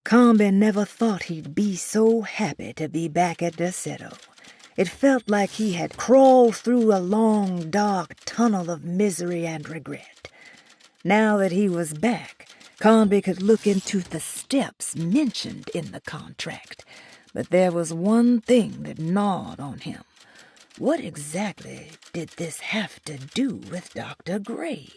Comby never thought he'd be so happy to be back at Derceto. It felt like he had crawled through a long, dark tunnel of misery and regret. Now that he was back, Comby could look into the steps mentioned in the contract. But there was one thing that gnawed on him. What exactly did this have to do with Dr. Gray?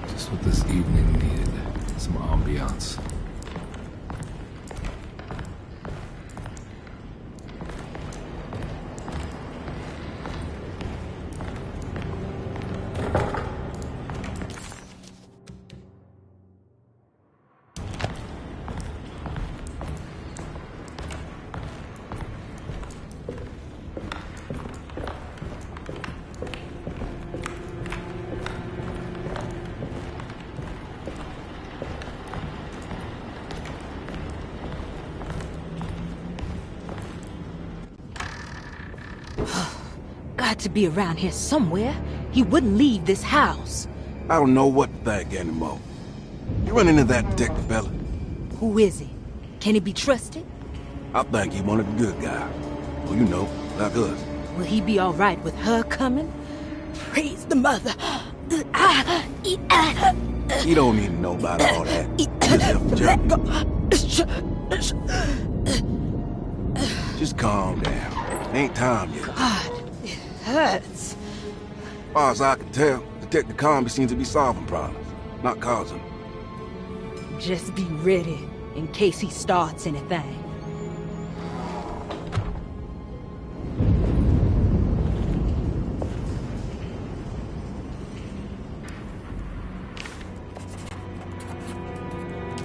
Just what this evening needed. Some ambiance. Got to be around here somewhere. He wouldn't leave this house. I don't know what to think anymore. You run into that detective fella? Who is he? Can he be trusted? I think he one of the good guys. Well, you know, like us. Will he be all right with her coming? Praise the mother. He don't need to know about all that. Just help Just calm down. It ain't time yet. God, it hurts. As far as I can tell, Detective Comby seems to be solving problems, not causing them. Just be ready in case he starts anything.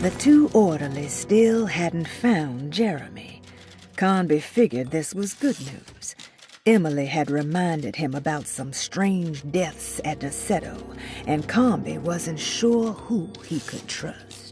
The two orderlies still hadn't found Jeremy. Comby figured this was good news. Emily had reminded him about some strange deaths at Derceto, and Comby wasn't sure who he could trust.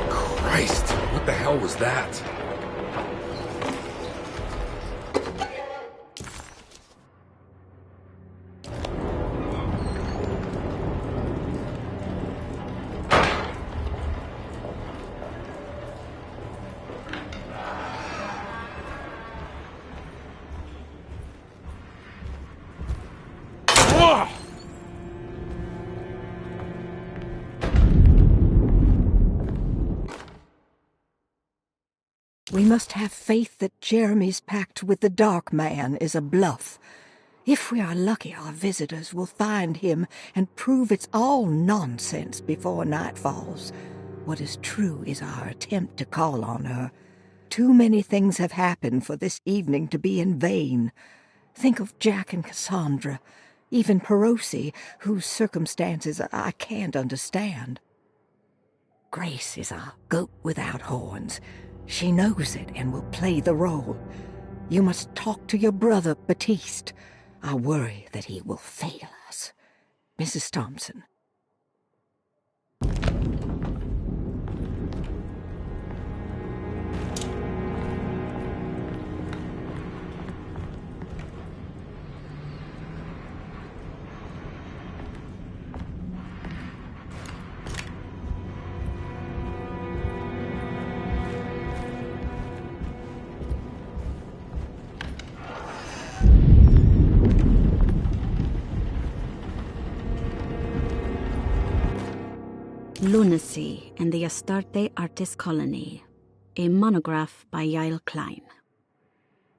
Christ, what the hell was that? Whoa! We must have faith that Jeremy's pact with the Dark Man is a bluff. If we are lucky, our visitors will find him and prove it's all nonsense before night falls. What is true is our attempt to call on her. Too many things have happened for this evening to be in vain. Think of Jack and Cassandra, even Perosi, whose circumstances I can't understand. Grace is our goat without horns. She knows it and will play the role. You must talk to your brother, Batiste. I worry that he will fail us. Mrs. Thompson. Lunacy and the Astarte Artist Colony, a monograph by Yael Klein.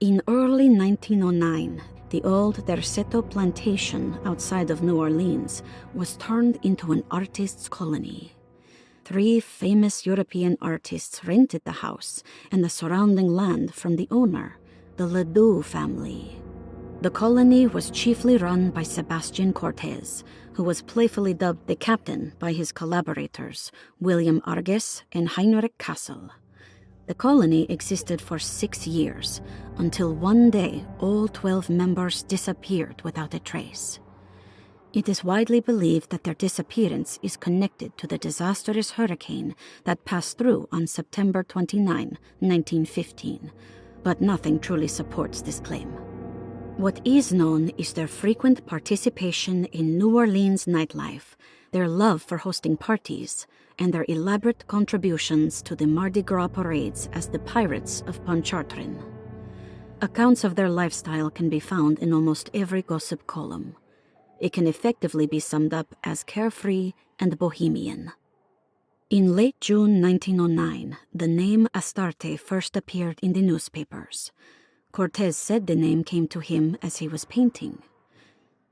In early 1909, the old Derceto plantation outside of New Orleans was turned into an artist's colony. 3 famous European artists rented the house and the surrounding land from the owner, the Ledoux family. The colony was chiefly run by Sebastian Cortez, who was playfully dubbed the captain by his collaborators, William Arges and Heinrich Kassel. The colony existed for 6 years, until one day all 12 members disappeared without a trace. It is widely believed that their disappearance is connected to the disastrous hurricane that passed through on September 29, 1915, but nothing truly supports this claim. What is known is their frequent participation in New Orleans nightlife, their love for hosting parties, and their elaborate contributions to the Mardi Gras parades as the Pirates of Pontchartrain. Accounts of their lifestyle can be found in almost every gossip column. It can effectively be summed up as carefree and bohemian. In late June 1909, the name Astarte first appeared in the newspapers. Cortez said the name came to him as he was painting.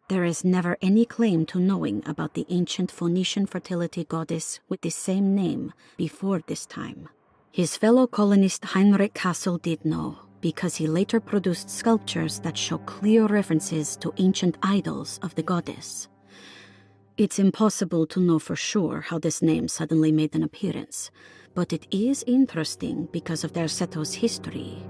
There is never any claim to knowing about the ancient Phoenician fertility goddess with the same name before this time. His fellow colonist Heinrich Kassel did know, because he later produced sculptures that show clear references to ancient idols of the goddess. It's impossible to know for sure how this name suddenly made an appearance, but it is interesting because of Derceto's history.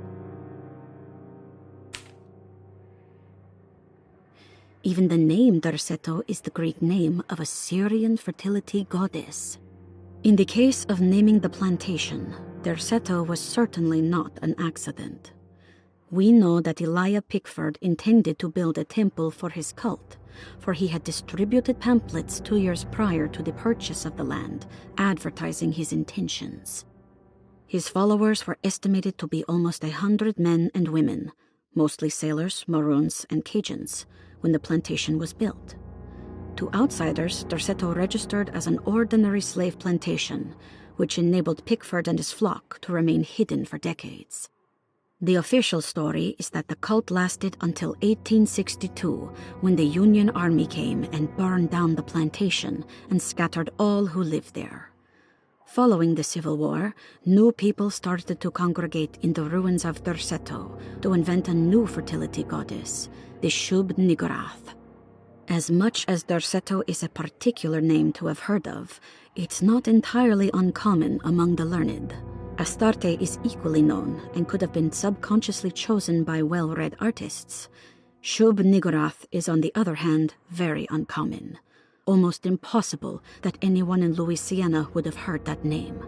Even the name Derceto is the Greek name of a Syrian fertility goddess. In the case of naming the plantation, Derceto was certainly not an accident. We know that Elijah Pickford intended to build a temple for his cult, for he had distributed pamphlets 2 years prior to the purchase of the land, advertising his intentions. His followers were estimated to be almost 100 men and women, mostly sailors, Maroons, and Cajuns, when the plantation was built. To outsiders, Derceto registered as an ordinary slave plantation, which enabled Pickford and his flock to remain hidden for decades. The official story is that the cult lasted until 1862, when the Union Army came and burned down the plantation and scattered all who lived there. Following the Civil War, new people started to congregate in the ruins of Derceto to invent a new fertility goddess, the Shub-Niggurath. As much as Derceto is a particular name to have heard of, it's not entirely uncommon among the learned. Astarte is equally known and could have been subconsciously chosen by well-read artists. Shub-Niggurath is, on the other hand, very uncommon. Almost impossible that anyone in Louisiana would have heard that name.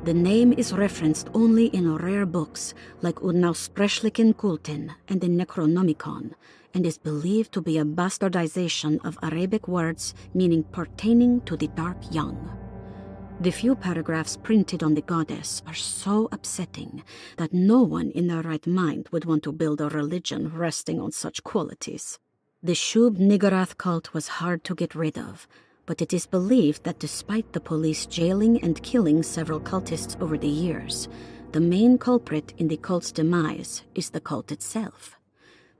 The name is referenced only in rare books like Unaussprechlichen Kulten and the Necronomicon, and is believed to be a bastardization of Arabic words meaning pertaining to the dark young. The few paragraphs printed on the goddess are so upsetting that no one in their right mind would want to build a religion resting on such qualities. The Shub-Niggurath cult was hard to get rid of, but it is believed that despite the police jailing and killing several cultists over the years, the main culprit in the cult's demise is the cult itself,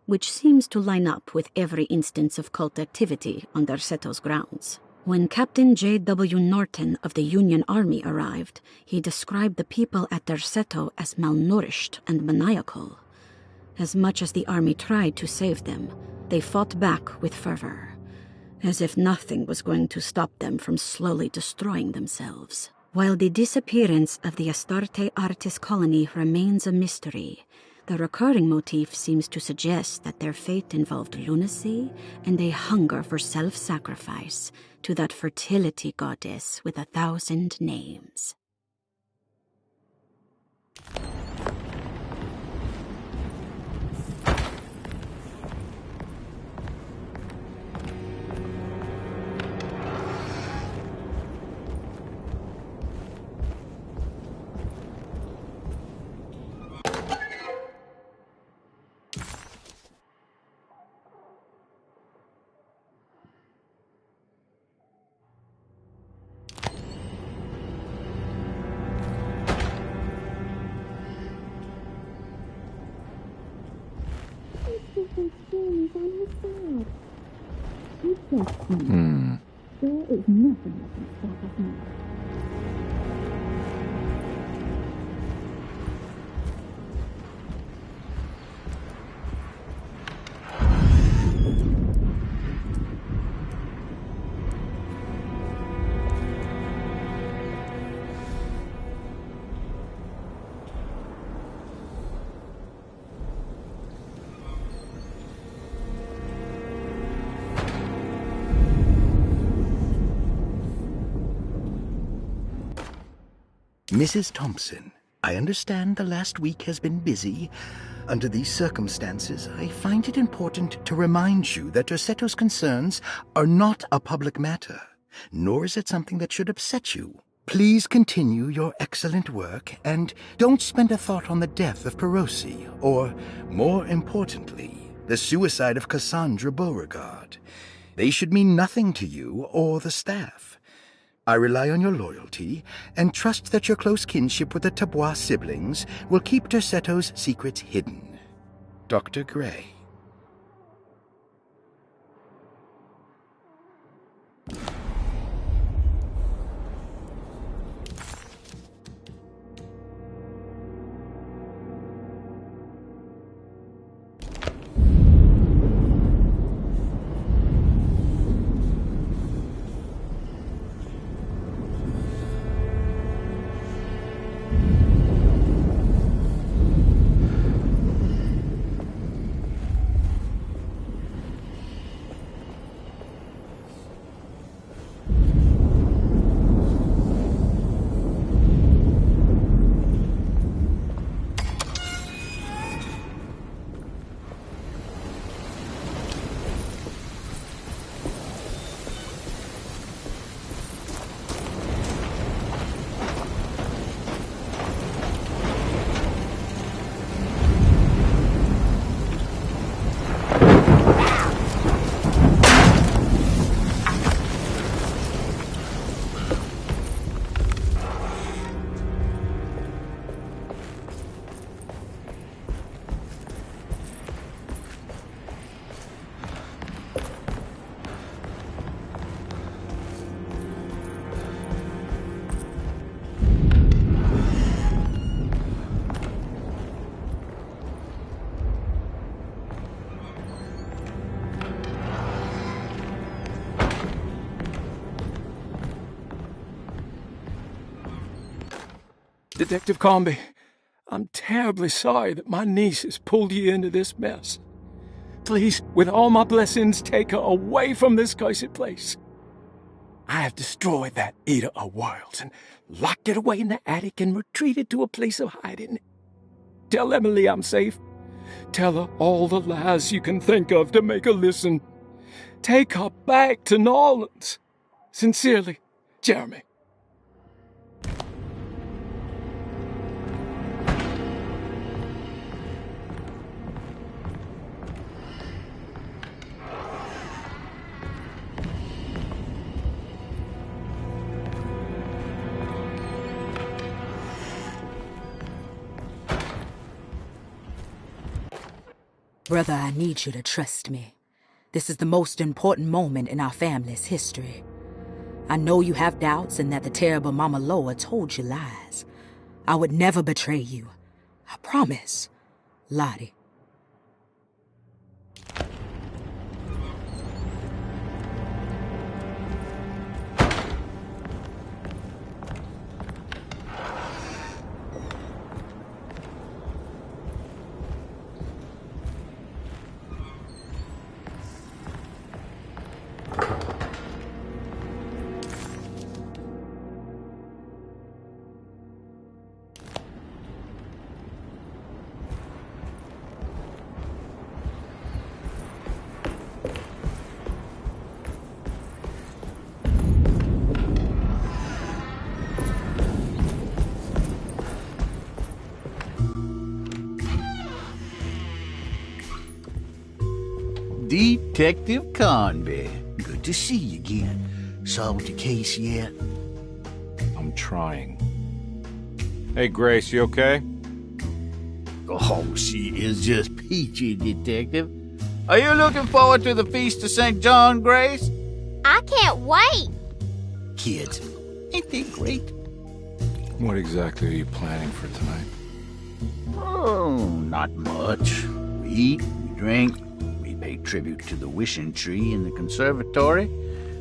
which seems to line up with every instance of cult activity on Derceto's grounds. When Captain J.W. Norton of the Union Army arrived, he described the people at Derceto as malnourished and maniacal. As much as the army tried to save them, they fought back with fervor, as if nothing was going to stop them from slowly destroying themselves. While the disappearance of the Astarte Artist Colony remains a mystery, the recurring motif seems to suggest that their fate involved lunacy and a hunger for self-sacrifice to that fertility goddess with 1,000 names. Doctor says Jeremy's on his side. You just there is nothing that can stop us now. Mrs. Thompson, I understand the last week has been busy. Under these circumstances, I find it important to remind you that Derceto's concerns are not a public matter, nor is it something that should upset you. Please continue your excellent work, and don't spend a thought on the death of Perosi, or, more importantly, the suicide of Cassandra Beauregard. They should mean nothing to you or the staff. I rely on your loyalty, and trust that your close kinship with the Tabois siblings will keep Derceto's secrets hidden. Dr. Gray. Detective Comby, I'm terribly sorry that my niece has pulled you into this mess. Please, with all my blessings, take her away from this cursed place. I have destroyed that Eater of Worlds and locked it away in the attic and retreated to a place of hiding. Tell Emily I'm safe. Tell her all the lies you can think of to make her listen. Take her back to New Orleans. Sincerely, Jeremy. Brother, I need you to trust me. This is the most important moment in our family's history. I know you have doubts and that the terrible Mama Loa told you lies. I would never betray you. I promise. Lottie. Detective Conby. Good to see you again. Solved your case yet? I'm trying. Hey, Grace, you okay? Oh, she is just peachy, Detective. Are you looking forward to the Feast of St. John, Grace? I can't wait. Kids, ain't they great? What exactly are you planning for tonight? Oh, not much. We eat, we drink, we pay tribute to the wishing tree in the conservatory.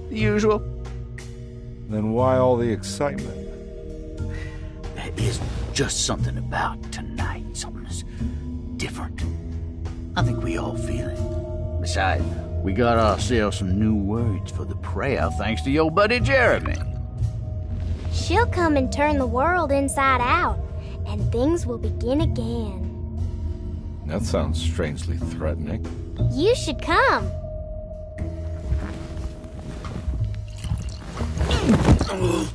The usual. Then why all the excitement? There is just something about tonight. Something's different. I think we all feel it. Besides, we got ourselves some new words for the prayer thanks to your buddy Jeremy. She'll come and turn the world inside out, and things will begin again. That sounds strangely threatening. You should come. Oh,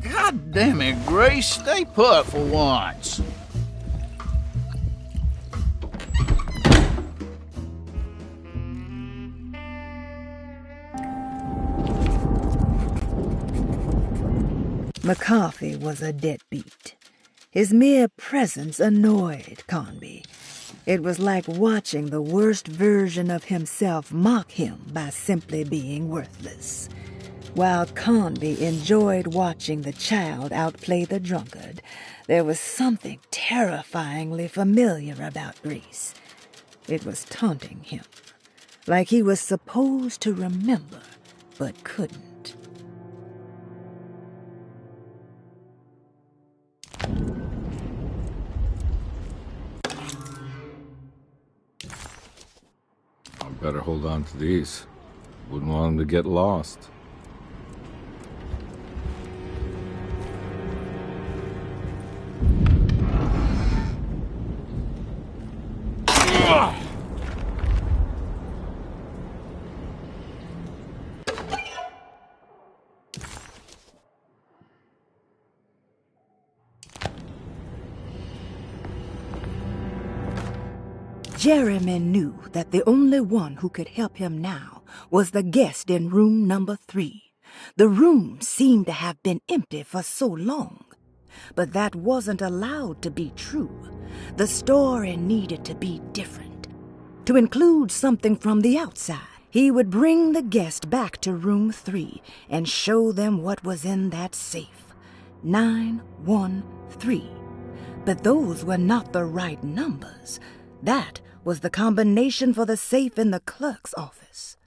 God damn it, Grace. Stay put for once. McCarthy was a deadbeat. His mere presence annoyed Conby. It was like watching the worst version of himself mock him by simply being worthless. While Conby enjoyed watching the child outplay the drunkard, there was something terrifyingly familiar about Grace. It was taunting him, like he was supposed to remember, but couldn't. I better hold on to these. Wouldn't want them to get lost. Jeremy knew that the only one who could help him now was the guest in room number 3. The room seemed to have been empty for so long. But that wasn't allowed to be true. The story needed to be different. To include something from the outside, he would bring the guest back to room 3 and show them what was in that safe. 913. But those were not the right numbers. That was the combination for the safe in the clerk's office.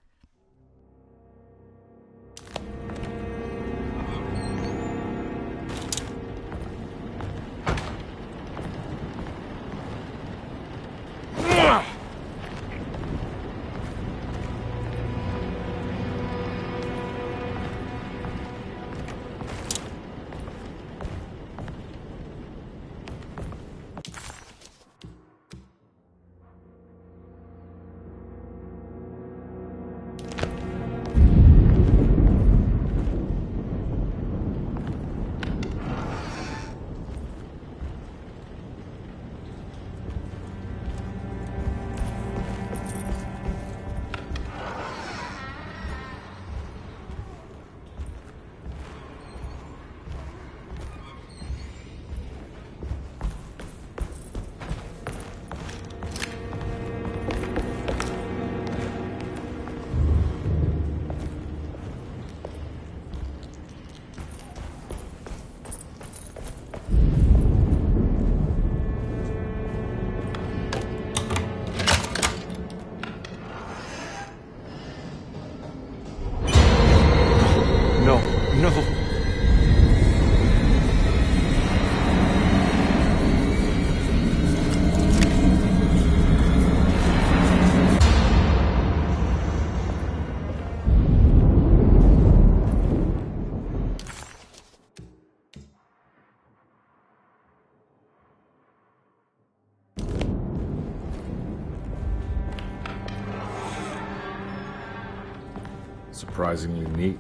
Surprisingly neat.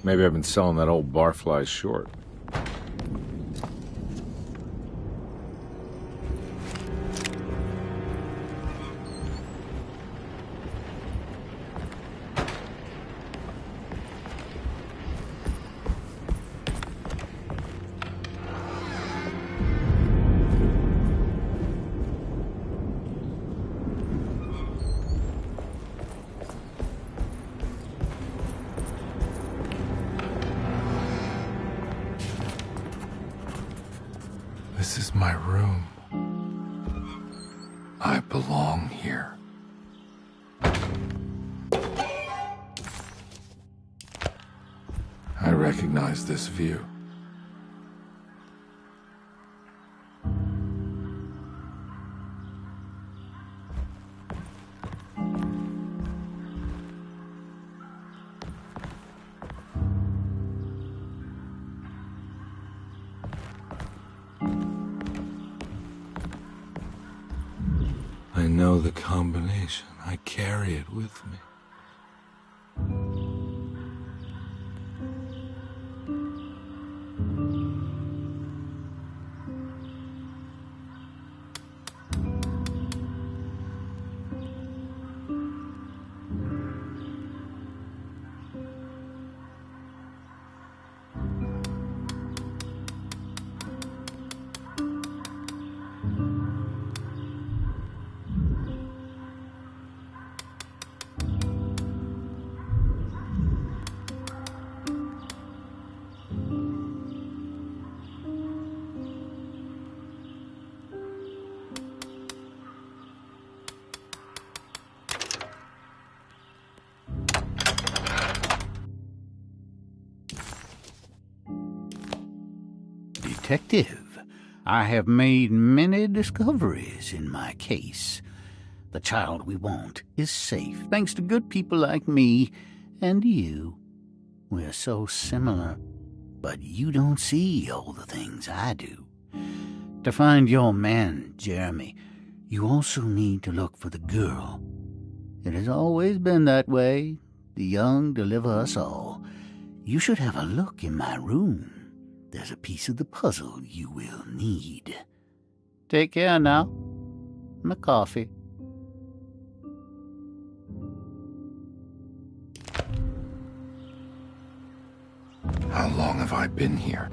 Maybe I've been selling that old barfly short. my room. I belong here. I recognize this view. I know the combination. I carry it with me. Detective, I have made many discoveries in my case. The child we want is safe, thanks to good people like me and you. We're so similar, but you don't see all the things I do. To find your man, Jeremy, you also need to look for the girl. It has always been that way. The young deliver us all. You should have a look in my room. There's a piece of the puzzle you will need. Take care now. My coffee. How long have I been here?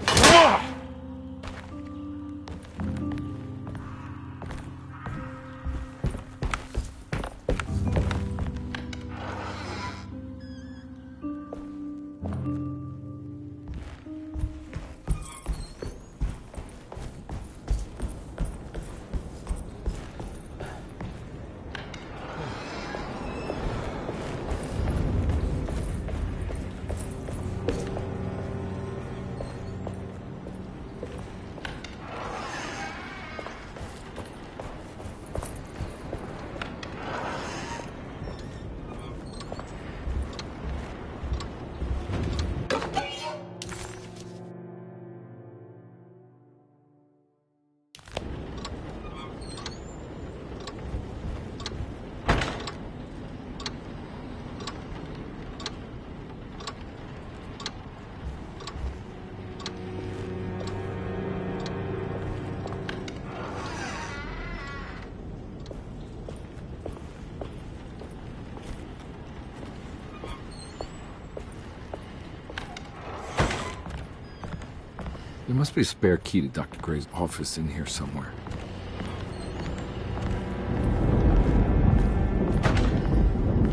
There must be a spare key to Dr. Gray's office in here somewhere.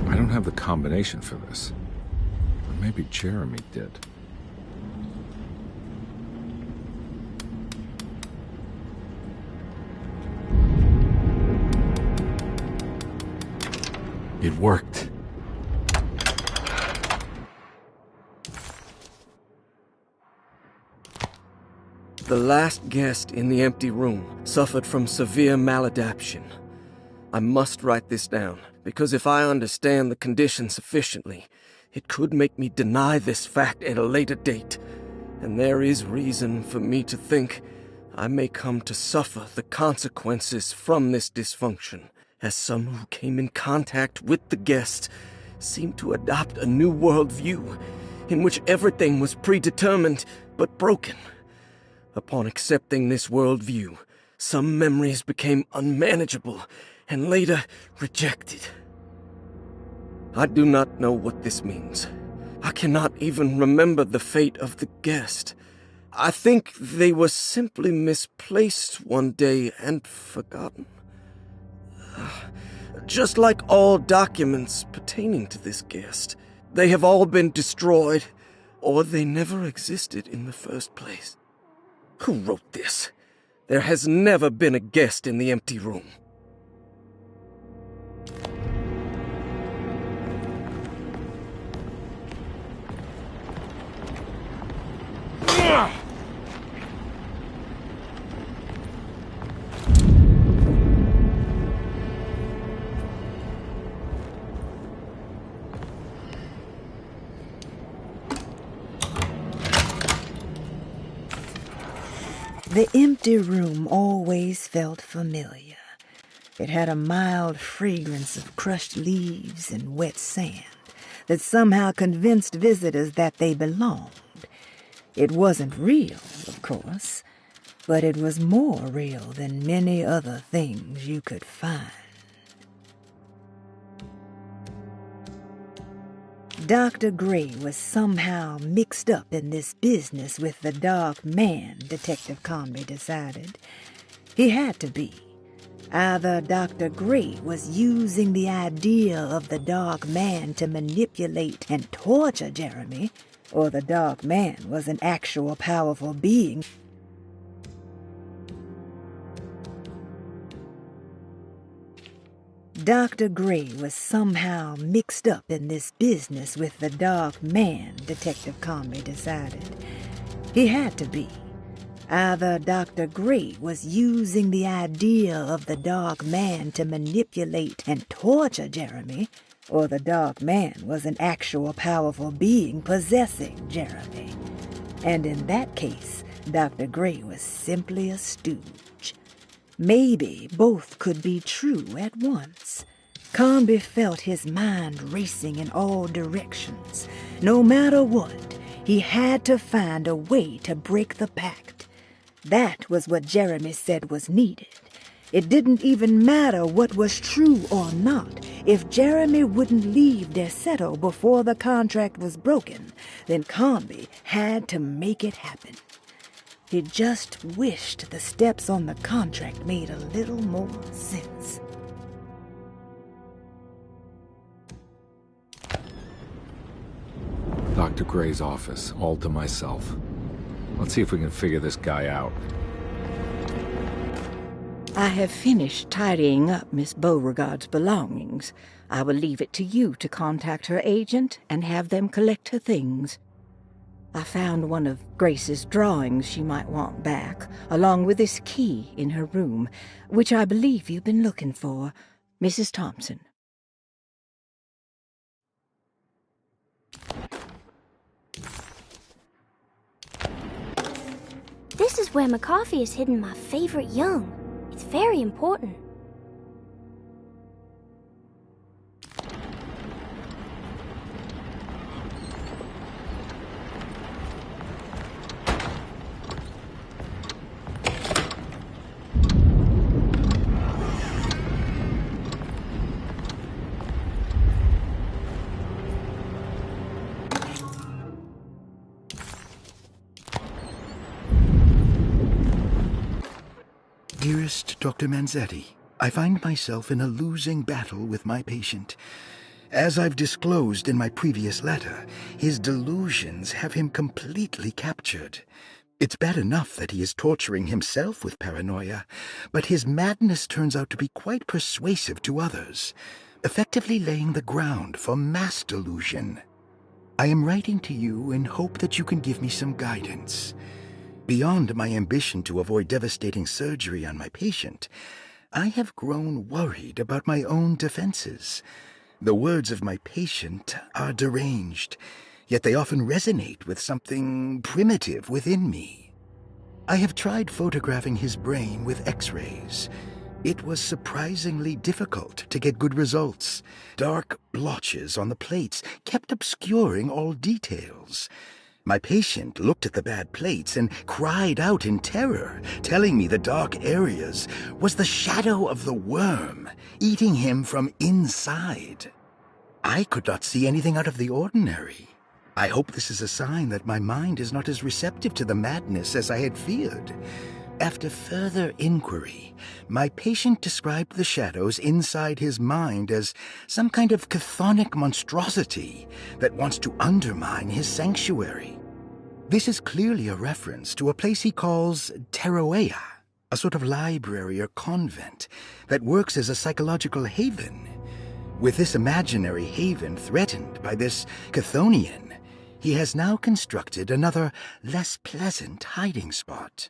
I don't have the combination for this. But maybe Jeremy did. It worked. The last guest in the empty room suffered from severe maladaptation. I must write this down, because if I understand the condition sufficiently, it could make me deny this fact at a later date, and there is reason for me to think I may come to suffer the consequences from this dysfunction, as some who came in contact with the guest seemed to adopt a new worldview in which everything was predetermined but broken. Upon accepting this worldview, some memories became unmanageable and later rejected. I do not know what this means. I cannot even remember the fate of the guest. I think they were simply misplaced one day and forgotten. Just like all documents pertaining to this guest, they have all been destroyed, or they never existed in the first place. Who wrote this? There has never been a guest in the empty room. The empty room always felt familiar. It had a mild fragrance of crushed leaves and wet sand that somehow convinced visitors that they belonged. It wasn't real, of course, but it was more real than many other things you could find. Dr. Gray was somehow mixed up in this business with the Dark Man, Detective Conby decided. He had to be. Either Dr. Gray was using the idea of the Dark Man to manipulate and torture Jeremy, or the Dark Man was an actual powerful being. Dr. Gray was somehow mixed up in this business with the Dark Man, Detective Conby decided. He had to be. Either Dr. Gray was using the idea of the Dark Man to manipulate and torture Jeremy, or the Dark Man was an actual powerful being possessing Jeremy. And in that case, Dr. Gray was simply a stooge. Maybe both could be true at once. Conby felt his mind racing in all directions. No matter what, he had to find a way to break the pact. That was what Jeremy said was needed. It didn't even matter what was true or not. If Jeremy wouldn't leave Derceto before the contract was broken, then Conby had to make it happen. He just wished the steps on the contract made a little more sense. Dr. Gray's office, all to myself. Let's see if we can figure this guy out. I have finished tidying up Miss Beauregard's belongings. I will leave it to you to contact her agent and have them collect her things. I found one of Grace's drawings she might want back, along with this key in her room, which I believe you've been looking for, Mrs. Thompson. This is where McCarthy has hidden my favorite young. It's very important. Dearest Dr. Manzetti, I find myself in a losing battle with my patient. As I've disclosed in my previous letter, his delusions have him completely captured. It's bad enough that he is torturing himself with paranoia, but his madness turns out to be quite persuasive to others, effectively laying the ground for mass delusion. I am writing to you in hope that you can give me some guidance. Beyond my ambition to avoid devastating surgery on my patient, I have grown worried about my own defenses. The words of my patient are deranged, yet they often resonate with something primitive within me. I have tried photographing his brain with X-rays. It was surprisingly difficult to get good results. Dark blotches on the plates kept obscuring all details. My patient looked at the bad plates and cried out in terror, telling me the dark areas was the shadow of the worm eating him from inside. I could not see anything out of the ordinary. I hope this is a sign that my mind is not as receptive to the madness as I had feared. After further inquiry, my patient described the shadows inside his mind as some kind of chthonic monstrosity that wants to undermine his sanctuary. This is clearly a reference to a place he calls Teroea. a sort of library or convent that works as a psychological haven. With this imaginary haven threatened by this Chthonian, he has now constructed another, less pleasant hiding spot.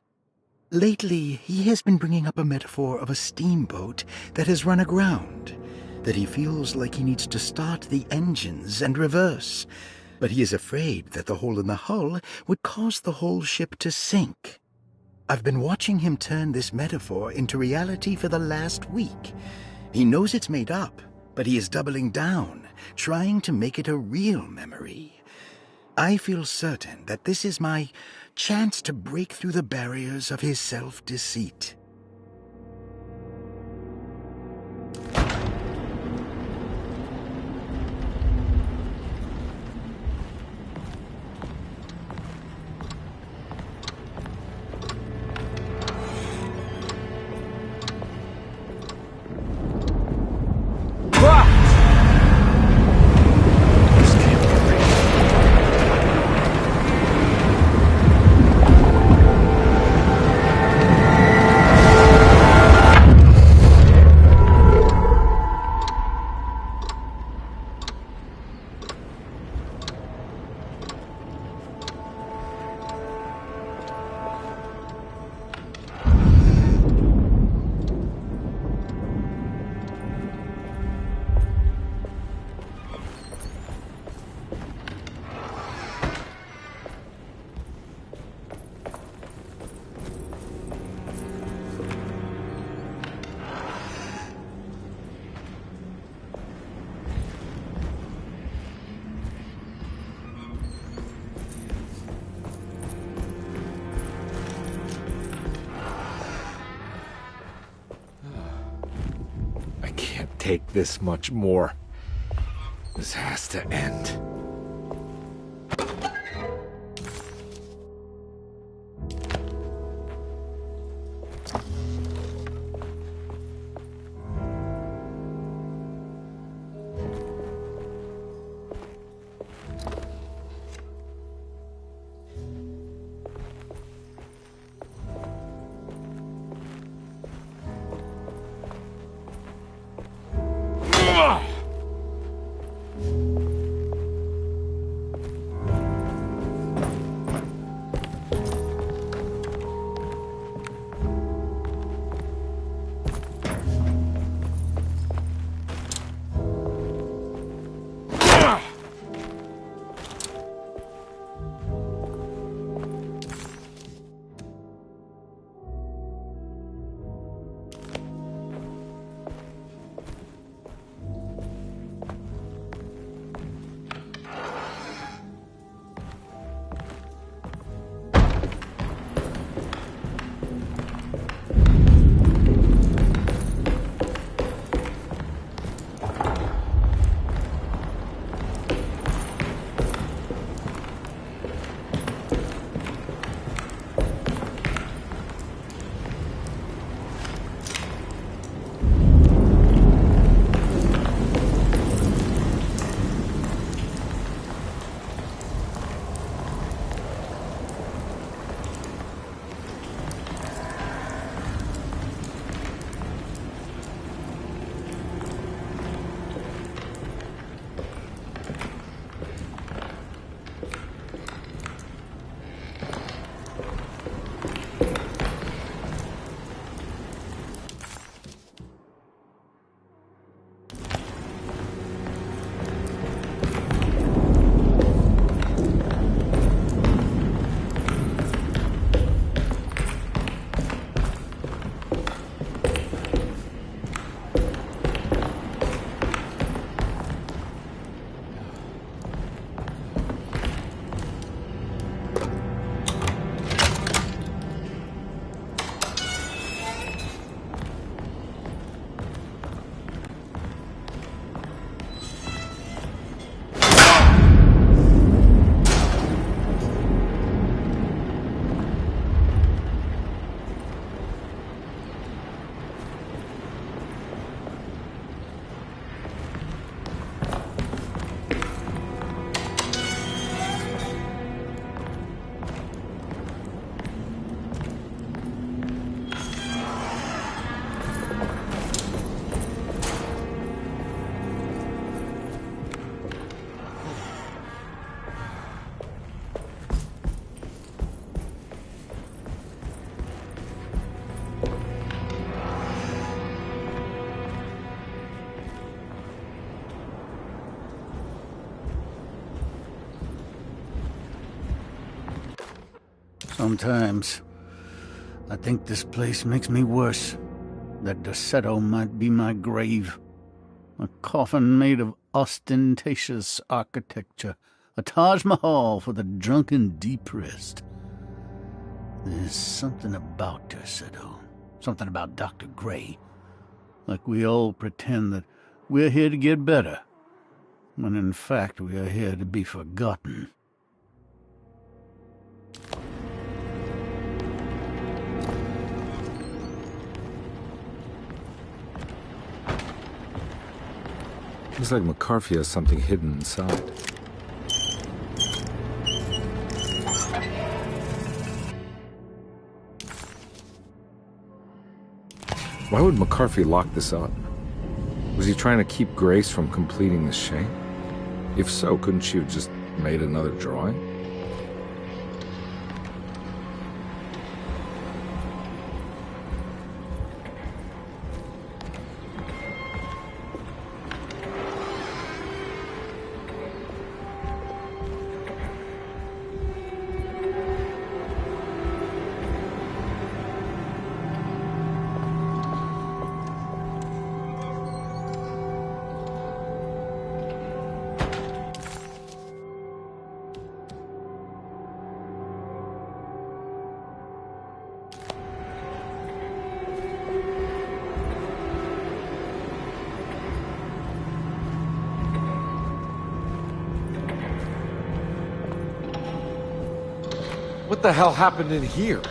Lately, he has been bringing up a metaphor of a steamboat that has run aground, that he feels like he needs to start the engines and reverse, but he is afraid that the hole in the hull would cause the whole ship to sink. I've been watching him turn this metaphor into reality for the last week. He knows it's made up, but he is doubling down, trying to make it a real memory. I feel certain that this is my chance to break through the barriers of his self-deceit. Take this much more. This has to end. Sometimes I think this place makes me worse. That Derceto might be my grave. A coffin made of ostentatious architecture. A Taj Mahal for the drunken depressed. There's something about Derceto. Something about Dr. Gray. Like we all pretend that we're here to get better, when in fact we are here to be forgotten. Looks like McCarthy has something hidden inside. Why would McCarthy lock this up? Was he trying to keep Grace from completing the shape? If so, couldn't she have just made another drawing? What the hell happened in here?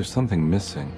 There's something missing.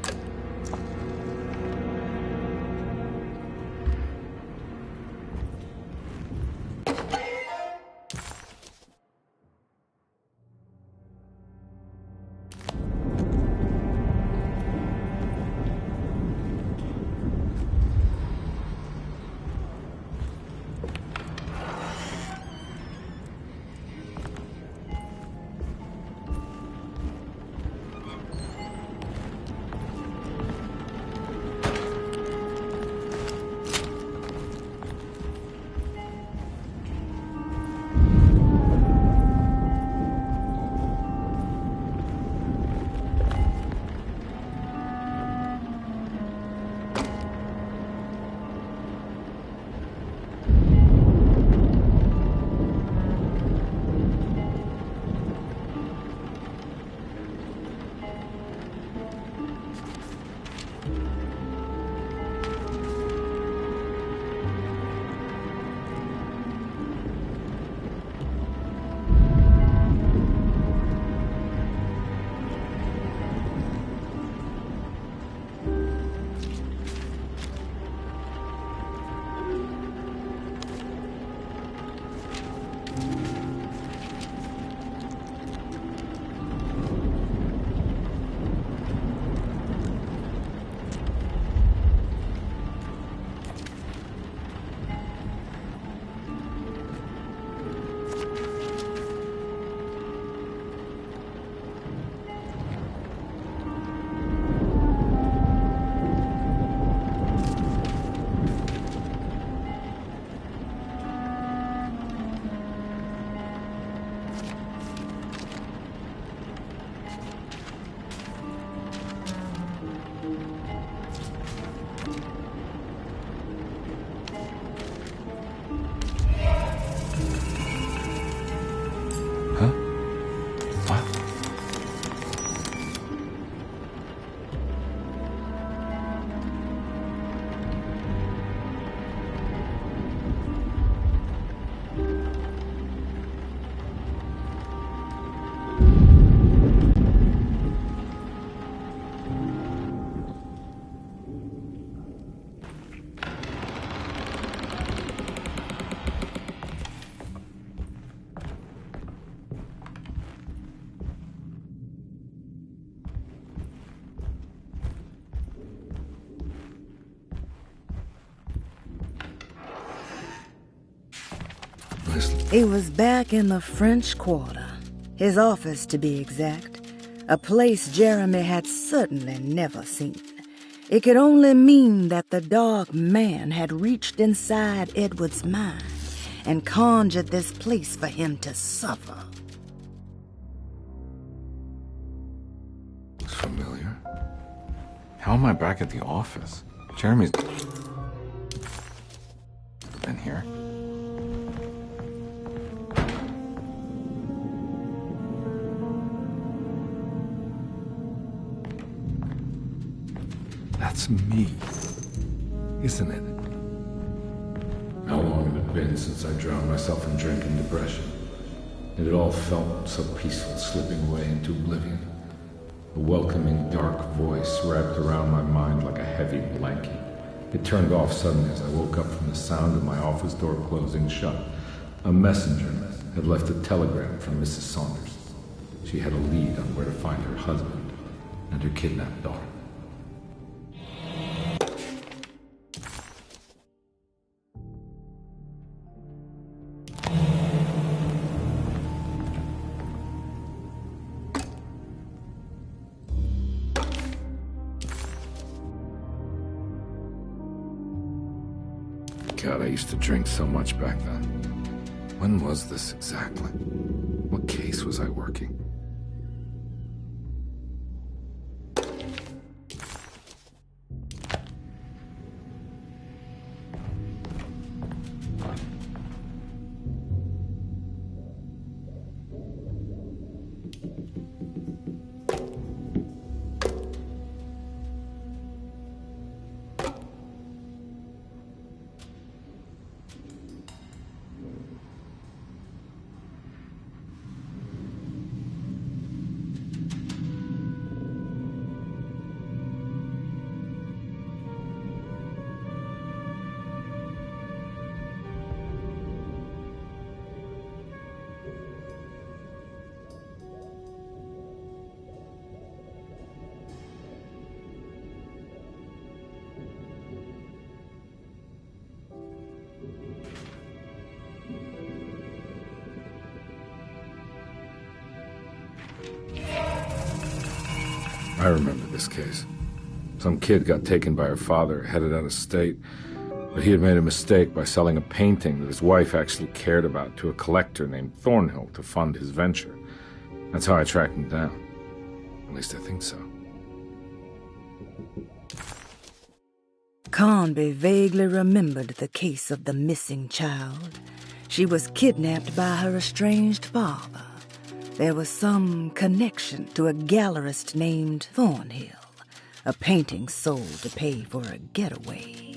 He was back in the French Quarter, his office to be exact, a place Jeremy had certainly never seen. It could only mean that the dark man had reached inside Edward's mind and conjured this place for him to suffer. Looks familiar. How am I back at the office? Jeremy's been here. That's me, isn't it? How long had it been since I drowned myself in drink and depression? And it all felt so peaceful, slipping away into oblivion. A welcoming, dark voice wrapped around my mind like a heavy blanket. It turned off suddenly as I woke up from the sound of my office door closing shut. A messenger had left a telegram from Mrs. Saunders. She had a lead on where to find her husband and her kidnapped daughter. God, I used to drink so much back then. When was this exactly? What case was I working? I remember this case. Some kid got taken by her father, headed out of state, but he had made a mistake by selling a painting that his wife actually cared about to a collector named Thornhill to fund his venture. That's how I tracked him down. At least I think so. Carnby vaguely remembered the case of the missing child. She was kidnapped by her estranged father. There was some connection to a gallerist named Thornhill, a painting sold to pay for a getaway.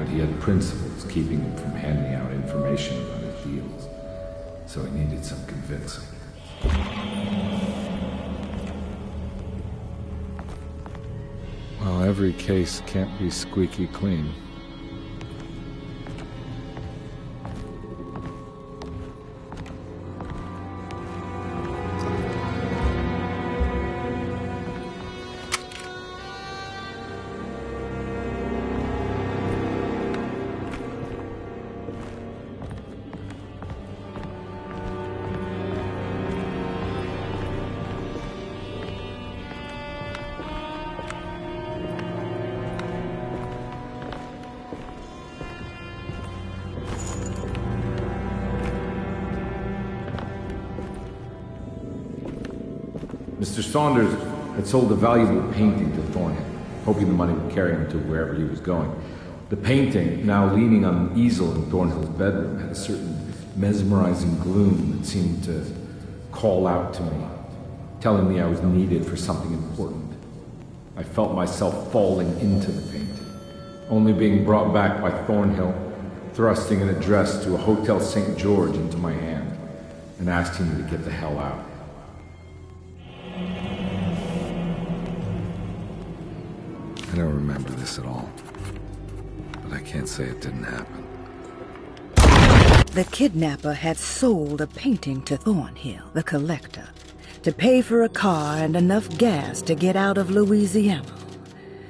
He had principles keeping him from handing out information about his deals, so he needed some convincing. Well, every case can't be squeaky clean. Mr. Saunders had sold a valuable painting to Thornhill, hoping the money would carry him to wherever he was going. The painting, now leaning on an easel in Thornhill's bedroom, had a certain mesmerizing gloom that seemed to call out to me, telling me I was needed for something important. I felt myself falling into the painting, only being brought back by Thornhill, thrusting an address to a Hotel St. George into my hand and asking me to get the hell out. I don't remember this at all, but I can't say it didn't happen. The kidnapper had sold a painting to Thornhill, the collector, to pay for a car and enough gas to get out of Louisiana.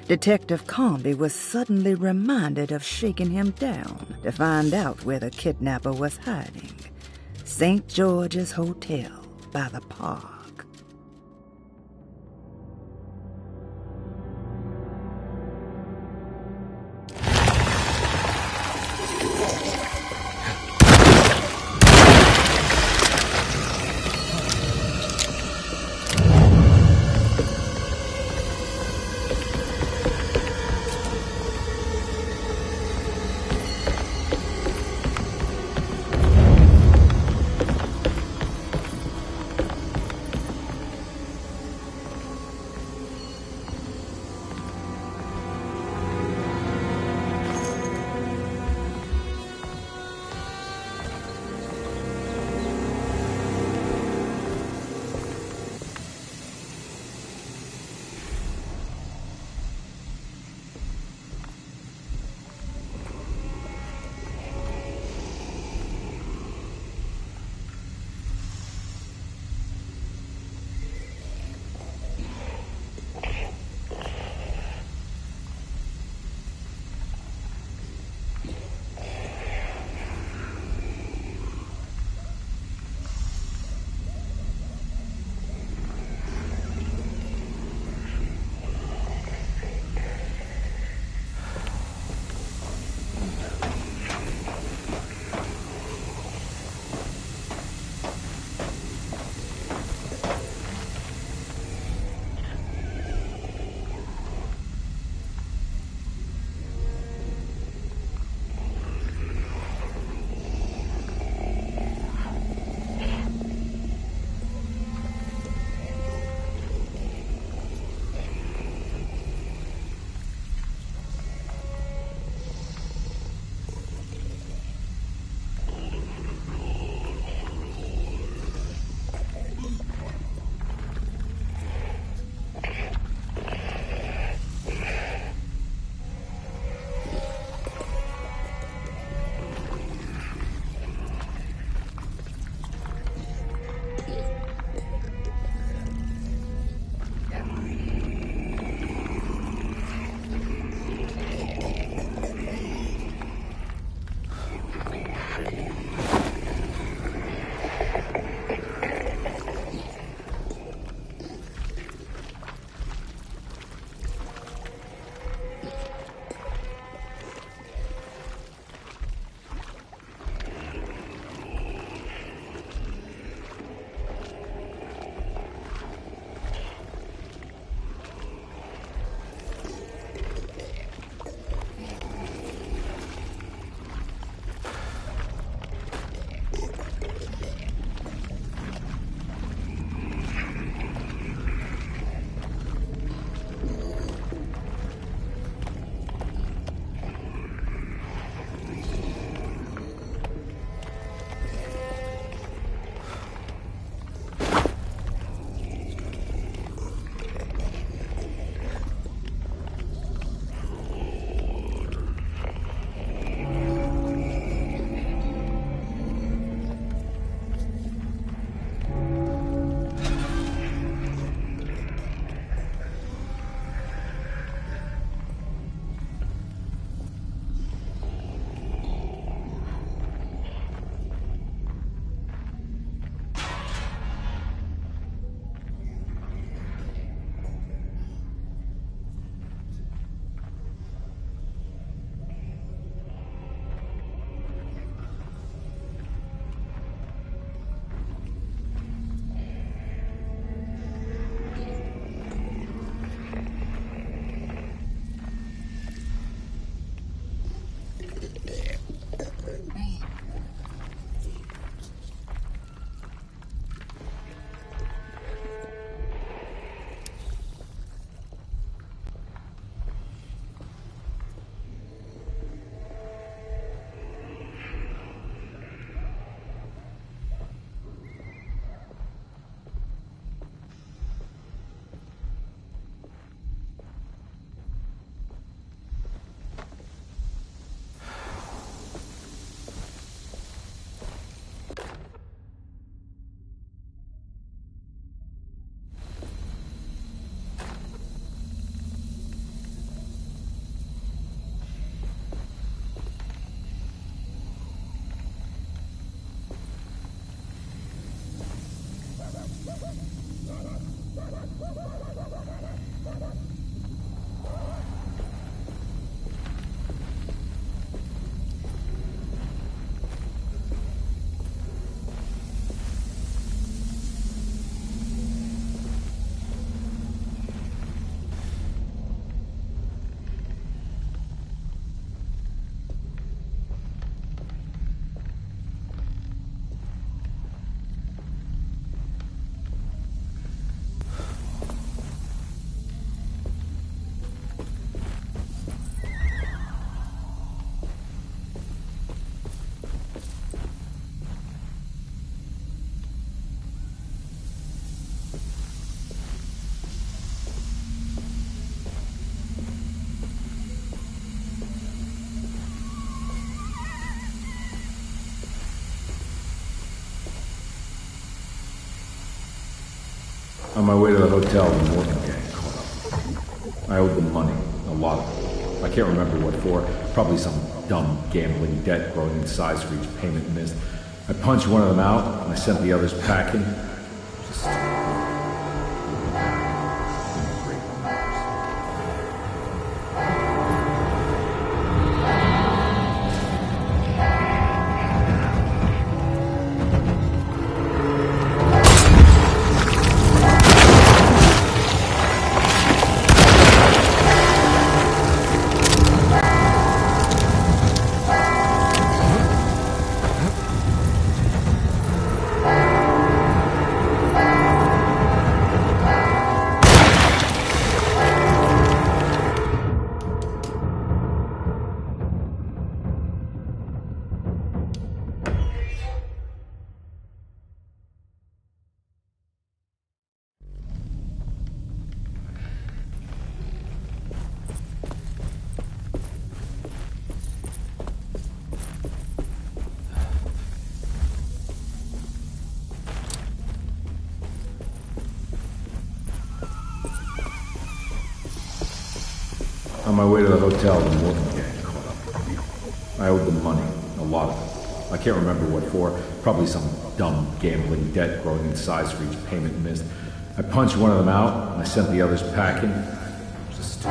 Detective Carnby was suddenly reminded of shaking him down to find out where the kidnapper was hiding. St. George's Hotel by the park. On my way to the hotel, the Morgan gang caught up. I owed them money, a lot of it. I can't remember what for. Probably some dumb gambling debt growing in size for each payment missed. I punched one of them out, and I sent the others packing. Just On my way to the hotel, the Morgan gang caught up. I owed them money, a lot of it. I can't remember what for. Probably some dumb gambling debt growing in size for each payment missed. I punched one of them out, and I sent the others packing. Just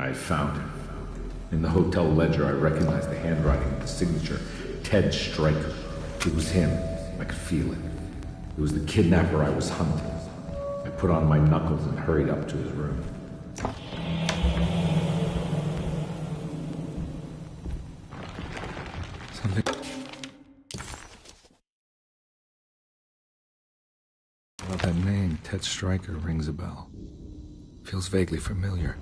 I found him. In the hotel ledger, I recognized the handwriting of the signature. Ted Stryker. It was him. I could feel it. It was the kidnapper I was hunting. I put on my knuckles and hurried up to his room. Something about that name, Ted Stryker, rings a bell. Feels vaguely familiar.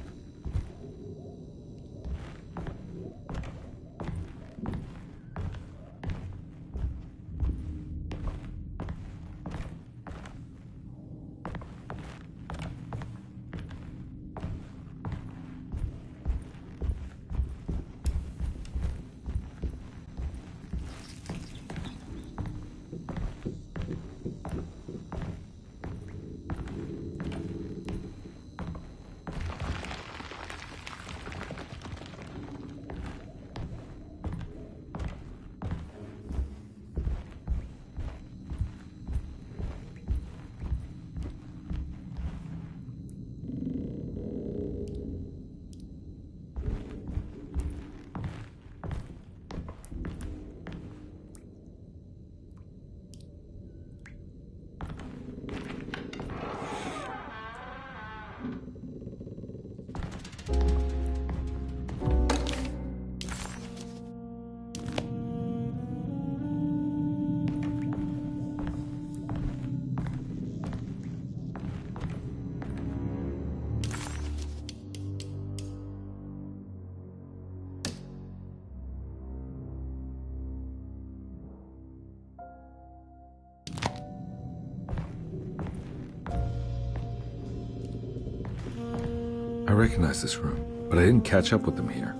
I recognize this room, but I didn't catch up with them here.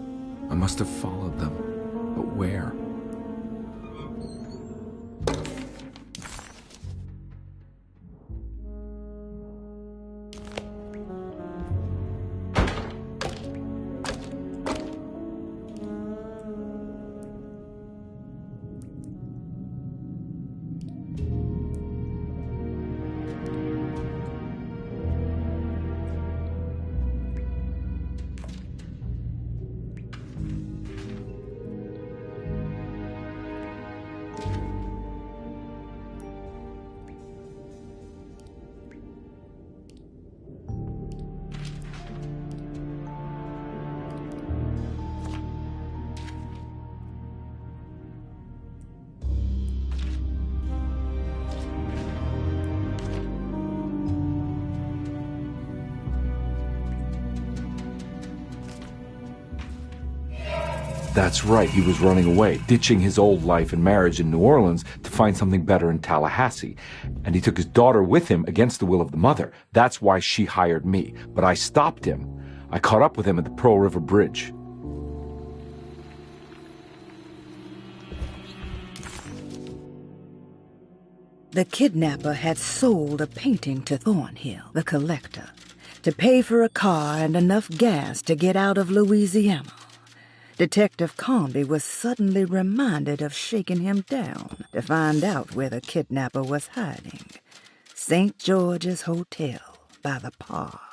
I must have followed them. But where? That's right, he was running away, ditching his old life and marriage in New Orleans to find something better in Tallahassee. And he took his daughter with him against the will of the mother. That's why she hired me. But I stopped him. I caught up with him at the Pearl River Bridge. The kidnapper had sold a painting to Thornhill, the collector, to pay for a car and enough gas to get out of Louisiana. Detective Comby was suddenly reminded of shaking him down to find out where the kidnapper was hiding. St. George's Hotel by the park.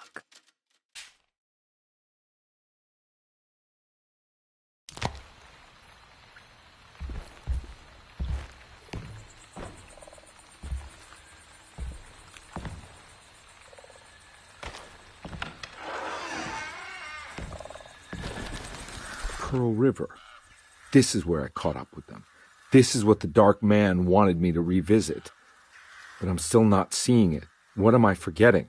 Pearl River. This is where I caught up with them. This is what the Dark Man wanted me to revisit. But I'm still not seeing it. What am I forgetting?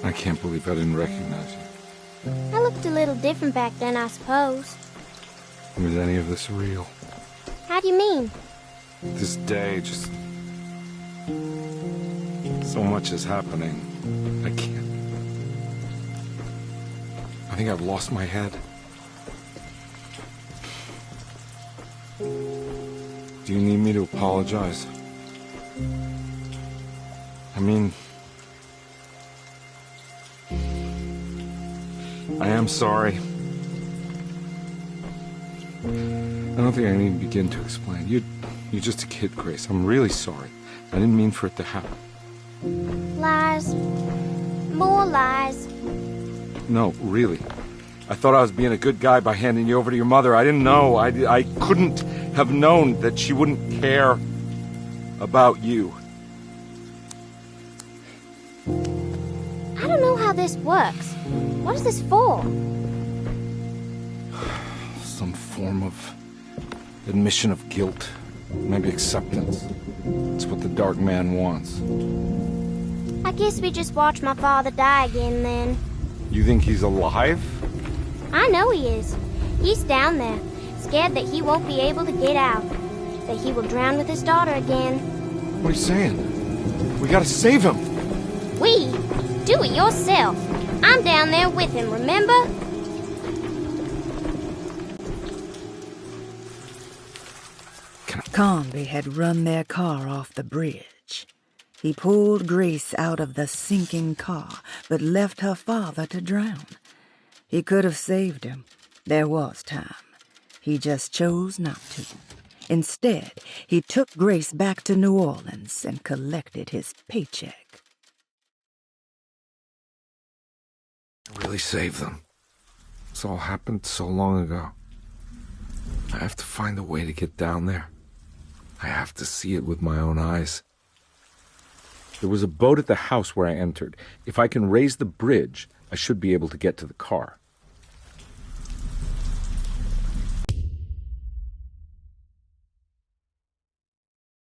I can't believe I didn't recognize you. I looked a little different back then, I suppose. Was any of this real? How do you mean? This day, just... so much is happening. I can't... I think I've lost my head. Do you need me to apologize? I mean... I am sorry. I don't think I need to begin to explain. You're just a kid, Grace. I'm really sorry. I didn't mean for it to happen. Lies. More lies. No, really. I thought I was being a good guy by handing you over to your mother. I didn't know. I couldn't have known that she wouldn't care about you. I don't know how this works. What is this for? Some form of admission of guilt. Maybe acceptance. It's what the Dark Man wants. I guess we just watch my father die again, then. You think he's alive? I know he is. He's down there, scared that he won't be able to get out. That he will drown with his daughter again. What are you saying? We gotta save him! We? Do it yourself. I'm down there with him, remember? Comby had run their car off the bridge. He pulled Grace out of the sinking car, but left her father to drown. He could have saved him. There was time. He just chose not to. Instead, he took Grace back to New Orleans and collected his paycheck. I really saved them. This all happened so long ago. I have to find a way to get down there. I have to see it with my own eyes. There was a boat at the house where I entered. If I can raise the bridge, I should be able to get to the car.